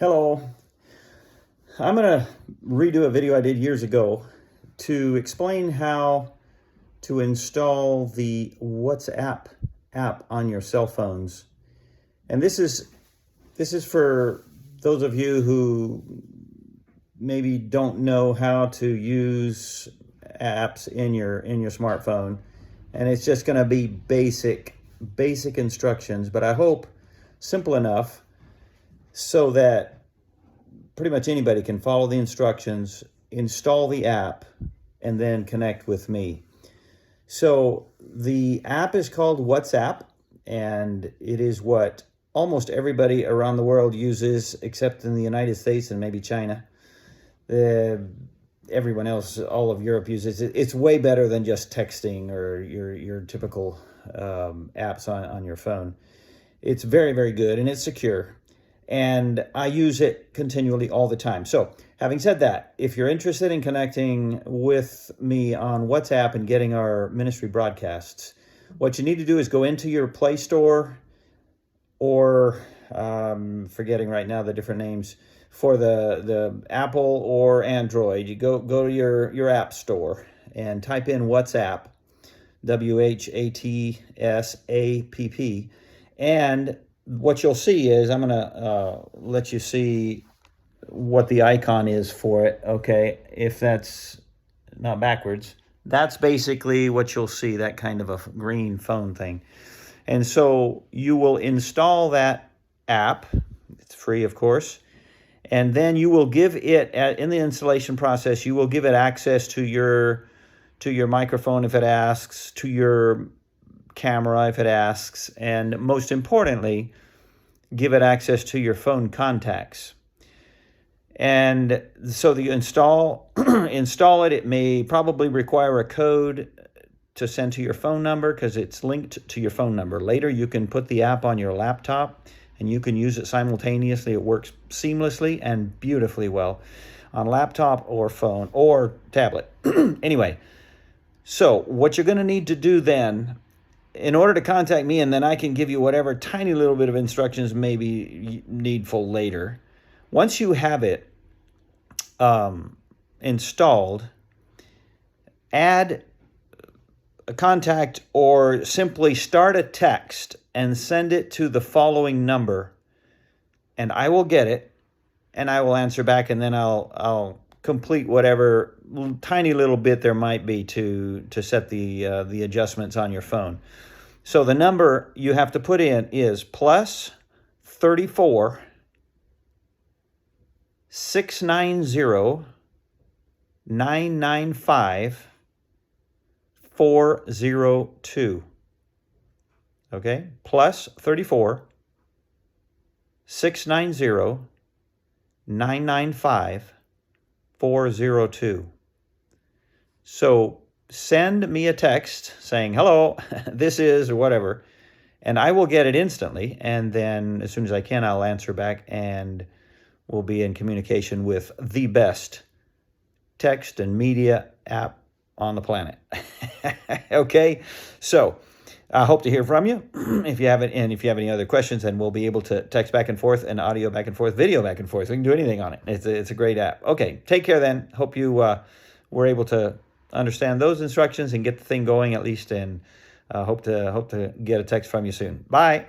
Hello. I'm going to redo a video I did years ago to explain how to install the WhatsApp app on your cell phones. And this is for those of you who maybe don't know how to use apps in your smartphone. And it's just going to be basic instructions, but I hope simple enough so that pretty much anybody can follow the instructions, install the app, and then connect with me. So the app is called WhatsApp, and it is what almost everybody around the world uses, except in the United States and maybe China. Everyone else, all of Europe uses it. It's way better than just texting or your typical apps on your phone. It's very, very good, and it's secure. And I use it continually all the time. So having said that, if you're interested in connecting with me on WhatsApp and getting our ministry broadcasts, what you need to do is go into your Play Store, or forgetting right now the different names for the Apple or Android. You go to your app store and type in WhatsApp, WHATSAPP, and what you'll see is, I'm going to let you see what the icon is for it, okay? If that's not backwards, that's basically what you'll see, that kind of a green phone thing. And so you will install that app. It's free, of course. And then you will give it, in the installation process, you will give it access to your microphone if it asks, to your camera if it asks, and most importantly, give it access to your phone contacts. And so the install it. It may probably require a code to send to your phone number because it's linked to your phone number. Later, you can put the app on your laptop and you can use it simultaneously. It works seamlessly and beautifully well on laptop or phone or tablet. Anyway, so what you're going to need to do then, in order to contact me, and then I can give you whatever tiny little bit of instructions may be needful later. Once you have it installed, add a contact or simply start a text and send it to the following number, and I will get it, and I will answer back, and then I'll complete whatever tiny little bit there might be to set the adjustments on your phone. So the number you have to put in is plus 34 690 995 402. Okay, plus 34 690 995 402. So send me a text saying, hello, this is, or whatever, and I will get it instantly. And then as soon as I can, I'll answer back and we'll be in communication with the best text and media app on the planet. Okay, so I hope to hear from you. If you haven't, and if you have any other questions, then we'll be able to text back and forth and audio back and forth, video back and forth. We can do anything on it. It's a great app. Okay, take care then. Hope you were able to understand those instructions and get the thing going at least, and hope to get a text from you soon. Bye.